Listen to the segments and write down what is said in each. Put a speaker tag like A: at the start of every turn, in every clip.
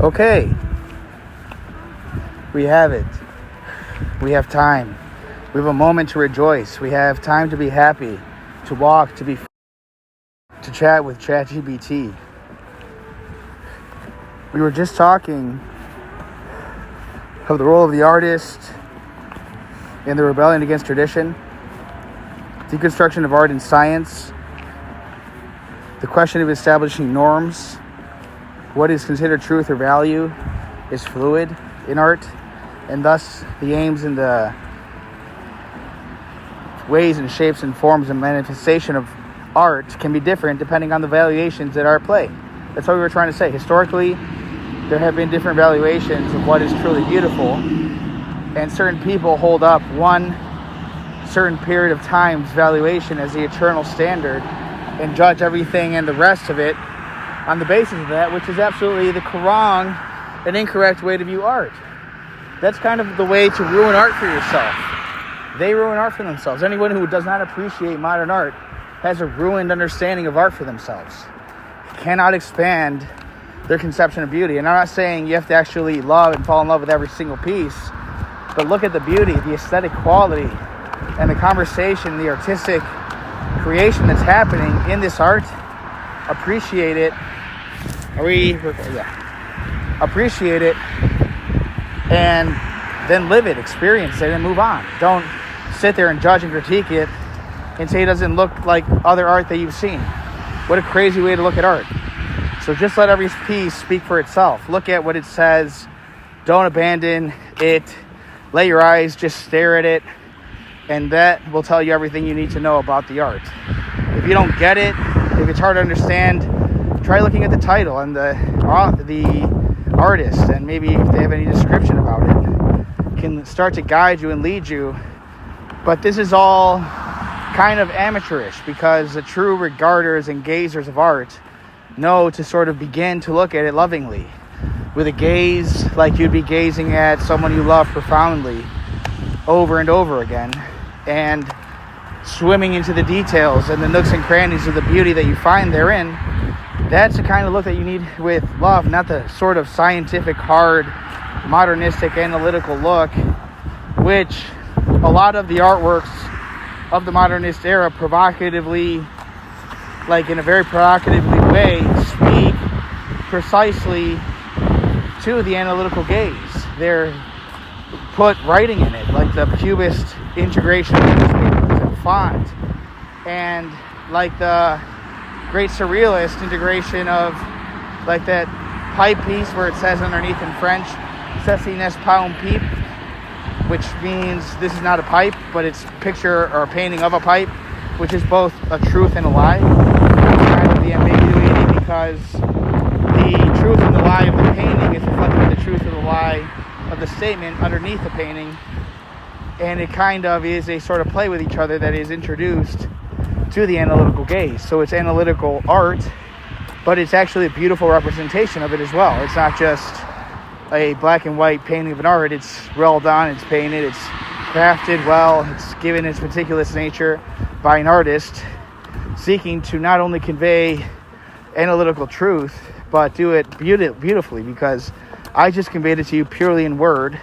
A: Okay, we have it. We have time. We have a moment to rejoice. We have time to be happy, to walk, to chat with ChatGPT. We were just talking of the role of the artist in the rebellion against tradition, deconstruction of art and science, the question of establishing norms, what is considered truth or value is fluid in art, and thus the aims and the ways and shapes and forms and manifestation of art can be different depending on the valuations that are at play. That's what we were trying to say. Historically, there have been different valuations of what is truly beautiful, and certain people hold up one certain period of time's valuation as the eternal standard and judge everything and the rest of it on the basis of that, which is absolutely the wrong and incorrect way to view art. That's kind of the way to ruin art for yourself. They ruin art for themselves. Anyone who does not appreciate modern art has a ruined understanding of art for themselves. Cannot expand their conception of beauty. And I'm not saying you have to actually love and fall in love with every single piece, but look at the beauty, the aesthetic quality, and the conversation, the artistic creation that's happening in this art. Appreciate it. Appreciate it, and then live it, experience it, and move on. Don't sit there and judge and critique it and say it doesn't look like other art that you've seen. What a crazy way to look at art. So just let every piece speak for itself. Look at what it says. Don't abandon it. Let your eyes just stare at it, and that will tell you everything you need to know about the art. If you don't get it, if it's hard to understand, try looking at the title and the artist, and maybe if they have any description about it, can start to guide you and lead you. But this is all kind of amateurish, because the true regarders and gazers of art know to sort of begin to look at it lovingly, with a gaze like you'd be gazing at someone you love profoundly over and over again, and swimming into the details and the nooks and crannies of the beauty that you find therein. That's the kind of look that you need with love, not the sort of scientific, hard, modernistic, analytical look, which a lot of the artworks of the modernist era provocatively, like in a very provocatively way, speak precisely to the analytical gaze. They're put writing in it, like the Cubist integration of newspapers and font, and like the great surrealist integration of like that pipe piece where it says underneath in French, "Ceci n'est pas un pipe," which means this is not a pipe, but it's a picture or a painting of a pipe, which is both a truth and a lie. It's kind of the ambiguity, because the truth and the lie of the painting is reflected in the truth of the lie of the statement underneath the painting, and it kind of is a sort of play with each other that is introduced to the analytical gaze. So it's analytical art, but it's actually a beautiful representation of it as well. It's not just a black and white painting of an art. It's well done, it's painted, it's crafted well, it's given its meticulous nature by an artist seeking to not only convey analytical truth, but do it beautifully, because I just conveyed it to you purely in word,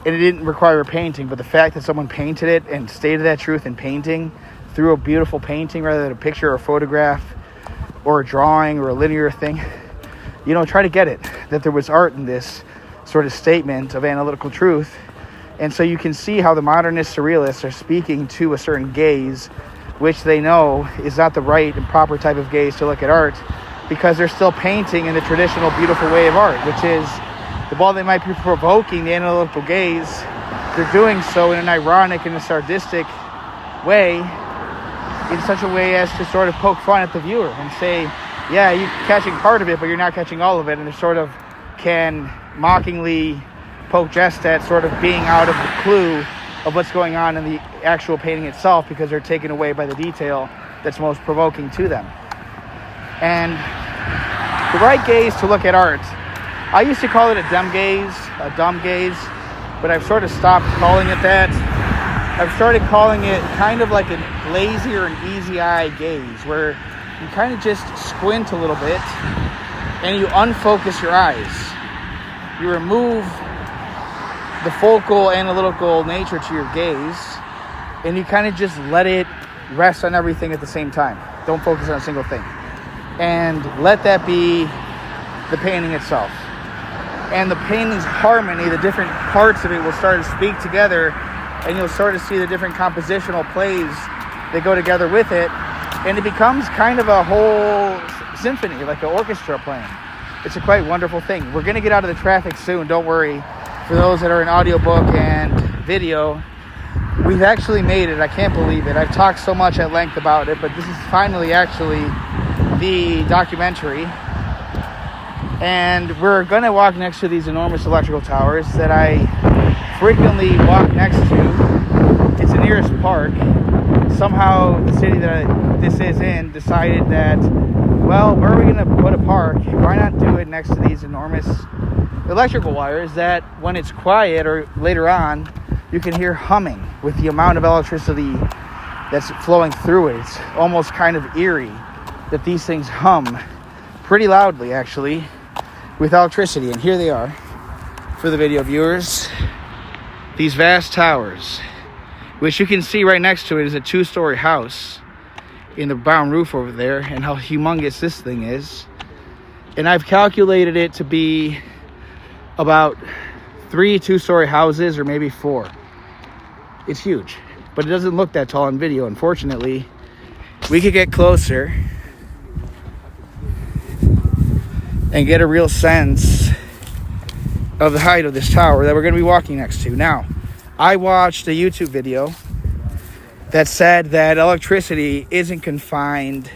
A: and it didn't require a painting. But the fact that someone painted it and stated that truth in painting through a beautiful painting rather than a picture or a photograph or a drawing or a linear thing, try to get it, that there was art in this sort of statement of analytical truth. And so you can see how the modernist surrealists are speaking to a certain gaze, which they know is not the right and proper type of gaze to look at art, because they're still painting in the traditional beautiful way of art, which is, while they might be provoking the analytical gaze, they're doing so in an ironic and a sadistic way, in such a way as to sort of poke fun at the viewer and say, yeah, you're catching part of it, but you're not catching all of it. And they sort of can mockingly poke jest at sort of being out of the clue of what's going on in the actual painting itself, because they're taken away by the detail that's most provoking to them. And the right gaze to look at art, I used to call it a dumb gaze, but I've sort of stopped calling it that. I've started calling it kind of like a lazier and easy eye gaze, where you kind of just squint a little bit and you unfocus your eyes. You remove the focal analytical nature to your gaze, and you kind of just let it rest on everything at the same time. Don't focus on a single thing. And let that be the painting itself. And the painting's harmony, the different parts of it will start to speak together, and you'll start to see the different compositional plays that go together with it, and it becomes kind of a whole symphony, like an orchestra playing. It's a quite wonderful thing. We're going to get out of the traffic soon, don't worry. For those that are in audiobook and video, we've actually made it. I can't believe it. I've talked so much at length about it, but this is finally actually the documentary. And we're going to walk next to these enormous electrical towers that I frequently walk next to. It's the nearest park. Somehow the city that this is in decided that, well, where are we going to put a park? Why not do it next to these enormous electrical wires that when it's quiet or later on, you can hear humming with the amount of electricity that's flowing through it. It's almost kind of eerie that these things hum pretty loudly, actually, with electricity. And here they are for the video viewers. These vast towers, which you can see right next to it is a 2-story house in the brown roof over there, and how humongous this thing is. And I've calculated it to be about 3 2-story houses, or maybe 4. It's huge, but it doesn't look that tall on video, unfortunately. We could get closer and get a real sense of the height of this tower that we're going to be walking next to. Now, I watched a YouTube video that said that electricity isn't confined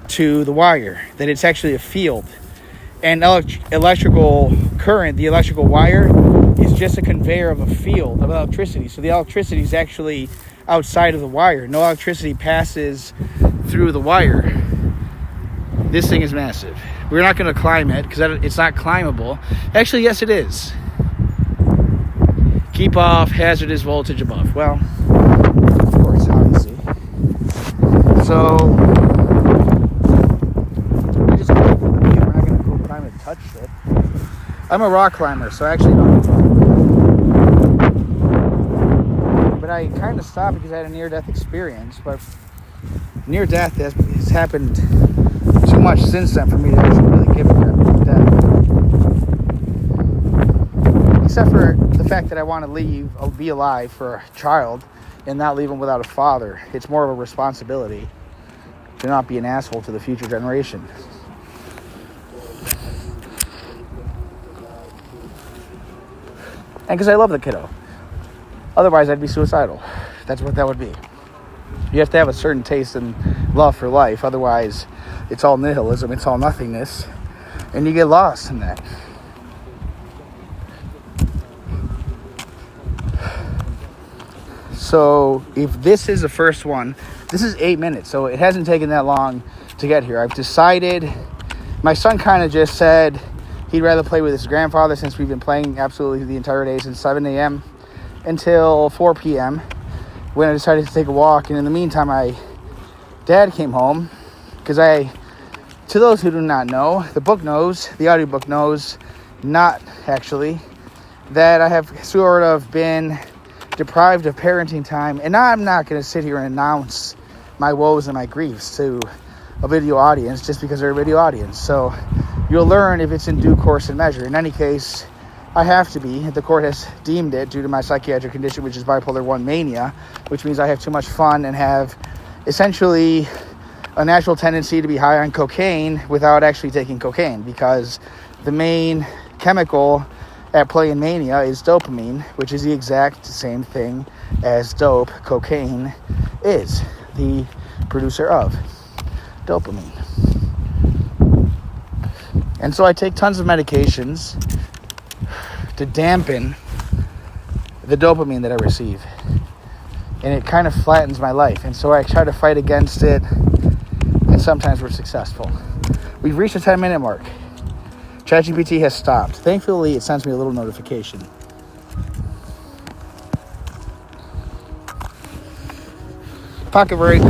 A: to the wire, that it's actually a field. And electrical current, the electrical wire, is just a conveyor of a field of electricity. So the electricity is actually outside of the wire. No electricity passes through the wire. This thing is massive. We're not going to climb it because it's not climbable. Actually, yes, it is. Keep off hazardous voltage above. Well, of course, obviously. So, we're not going to go climb and touch it. I'm a rock climber, so I actually don't. But I kind of stopped because I had a near-death experience. But near-death has happened too much since then for me to actually really give a crap about death. Except for the fact that I want to be alive for a child and not leave them without a father. It's more of a responsibility to not be an asshole to the future generation. And because I love the kiddo. Otherwise, I'd be suicidal. That's what that would be. You have to have a certain taste and love for life. Otherwise, it's all nihilism. It's all nothingness. And you get lost in that. So, if this is the first one, this is 8 minutes. So, it hasn't taken that long to get here. I've decided, my son kind of just said he'd rather play with his grandfather since we've been playing absolutely the entire day since 7 a.m. until 4 p.m. when I decided to take a walk. And in the meantime, my dad came home because to those who do not know, the book knows, the audiobook knows, not actually, that I have sort of been deprived of parenting time. And I'm not going to sit here and announce my woes and my griefs to a video audience just because they're a video audience. So you'll learn if it's in due course and measure. In any case, I have to be. The court has deemed it due to my psychiatric condition, which is bipolar 1 mania, which means I have too much fun and have essentially a natural tendency to be high on cocaine without actually taking cocaine, because the main chemical at play in mania is dopamine, which is the exact same thing as dope. Cocaine is the producer of dopamine. And so I take tons of medications to dampen the dopamine that I receive. And it kind of flattens my life. And so I try to fight against it, and sometimes we're successful. We've reached the 10-minute mark. ChatGPT has stopped. Thankfully, it sends me a little notification. Pocket break.